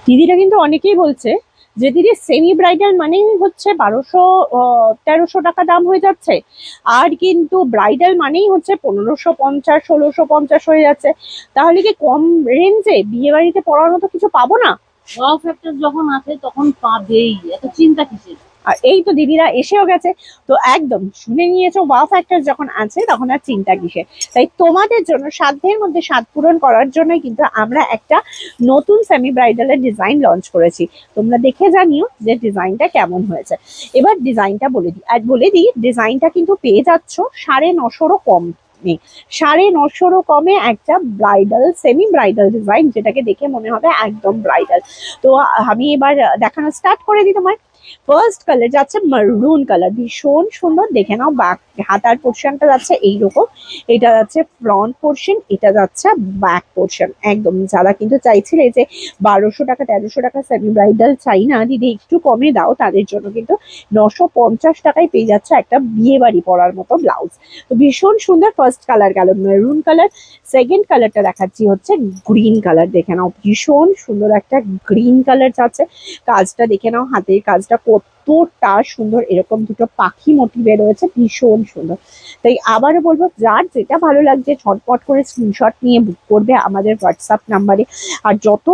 দিদিরা কিন্তু অনেকেই বলছে যে দিদি সেমি ব্রাইডাল মানেই হচ্ছে 1200-1300 টাকা দাম হয়ে যাচ্ছে, আর কিন্তু ব্রাইডাল মানেই হচ্ছে 1550-1650 হয়ে যাচ্ছে। তাহলে কি কম রেঞ্জে বিয়ে বাড়িতে পড়ার মতো কিছু পাবো না? ওয়াও ফ্যাক্টর যখন আছে তখন পাবেই, এত চিন্তা কিসের। আর এই তো দিদিরা এসেও গেছে, তো একদম শুনে নিয়েছো ওয়াও ফ্যাক্টর যখন আছে তখন আর চিন্তা কিসের। তাই তোমাদের জন্য সাধ্যের মধ্যে স্বাদ পূরণ করার জন্য কিন্তু আমরা একটা নতুন সেমি ব্রাইডালের ডিজাইন লঞ্চ করেছি। তোমরা দেখে জানিও যে ডিজাইনটা কেমন হয়েছে। এবার ডিজাইনটা বলে দিই, আর বলে দিই ডিজাইনটা কিন্তু পেয়ে যাচ্ছ 950 কম, 950 কমে একটা ব্রাইডাল সেমি ব্রাইডাল ডিজাইন, যেটাকে দেখে মনে হবে একদম ব্রাইডাল। তো আমি এবার দেখানো স্টার্ট করে দিই তোমায়। ফার্স্ট কালার যাচ্ছে মারুন কালার, ভীষণ সুন্দর, দেখে নাও। ব্যাক হাতার পোর্শনটা যাচ্ছে এইরকম, এটা যাচ্ছে ফ্রন্ট পোর্শন, এটা যাচ্ছে ব্যাক পোর্শন। একদম যারা কিন্তু চাইছিলে যে 1200 টাকা 1300 টাকা সেমি ব্রাইডাল চাই না দিদি একটু কমে দাও, তাদের জন্য কিন্তু 950 টাকায় পেয়ে যাচ্ছে একটা বিয়ে বাড়ি পরার মতো ব্লাউজ। তো ভীষণ সুন্দর ফার্স্ট কালার গেল মেরুন কালার। সেকেন্ড কালারটা দেখাচ্ছি হচ্ছে গ্রিন কালার, দেখে নাও ভীষণ সুন্দর একটা গ্রিন কালার যাচ্ছে। কাজটা দেখে নাও, হাতের কাজটা কতটা সুন্দর, এরকম দুটো পাখি মোটিভে রয়েছে, ভীষণ সুন্দর। তাই আবারও বলবো, যার যেটা ভালো লাগছে ঝটপট করে স্ক্রিনশট নিয়ে বুক করবে আমাদের হোয়াটসঅ্যাপ নাম্বারে। আর যত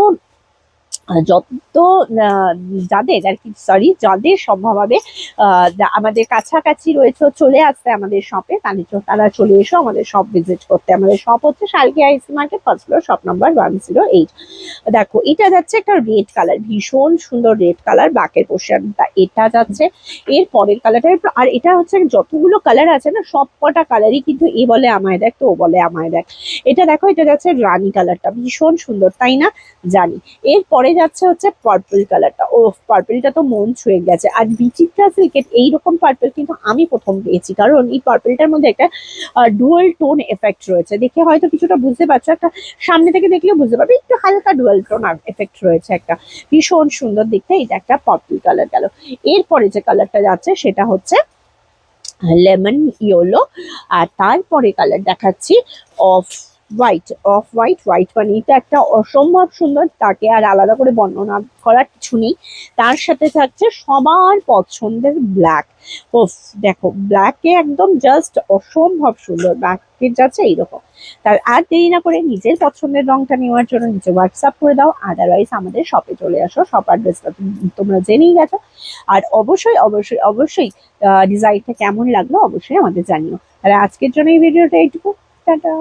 যাদের আর কি, সরি, যাদের সম্ভব হবে আমাদের কাছাকাছি রয়েছে চলে আসতে আমাদের শপে, তারা চলে এসো আমাদের শপ ভিজিট করতে। আমাদের শপ হচ্ছে শালকি IC market, first floor, shop number 108। দেখো এটা যাচ্ছে একটা রেড কালার, ভীষণ সুন্দর রেড কালার, ব্যাকের পোর্শনটা এটা যাচ্ছে। এর পরের কালারটা, আর এটা হচ্ছে যতগুলো কালার আছে না সব কটা কালারই কিন্তু এ বলে আমায় দেখ, তো ও বলে আমায় দেখ। এটা দেখো, এটা যাচ্ছে রানী কালারটা, ভীষণ সুন্দর তাই না? জানি। এরপরে যাচ্ছে হচ্ছে পার্পল কালারটা, ও পার্পলটা তো মন ছুঁয়ে গেছে। আর বিচিত্রা সিল্কের এইরকম পার্পল কিন্তু আমি প্রথম পেয়েছি, কারণ এই পার্পলটার মধ্যে একটা ডুয়াল টোন এফেক্ট রয়েছে। দেখে হয়তো কিছুটা বুঝতে পারছো, একটা সামনে থেকে দেখলেও বুঝতে পারবে একটু হালকা ডুয়াল টোন এফেক্ট রয়েছে একটা, ভীষণ সুন্দর দেখতে। এটা একটা পার্পল কালার গেল। এরপরে যে কালারটা যাচ্ছে সেটা হচ্ছে লেমন ইয়েলো। আর তারপরে কালার দেখাচ্ছি off white. Off white, white মানে এটা একটা অসম্ভব সুন্দর, তাকে আর আলাদা করে বর্ণনা করার কিছু নেই। তার সাথে থাকছে সবার পছন্দের ব্ল্যাক। ওফ, দেখো ব্ল্যাকে একদম জাস্ট অসম্ভব সুন্দর, ব্ল্যাকের যাচ্ছে এইরকম। তার আর দেরি না করে নিজের পছন্দের রংটা নেওয়ার জন্য নিচে হোয়াটসঅ্যাপ করে দাও, আদারওয়াইজ আমাদের শপে চলে আসো। শপ অ্যাড্রেসটা তোমরা জেনেই গেছো। আর অবশ্যই অবশ্যই অবশ্যই ডিজাইনটা কেমন লাগলো অবশ্যই আমাদের জানিও। আর আজকের জন্য এই ভিডিওটা এইটুকু, টাটা।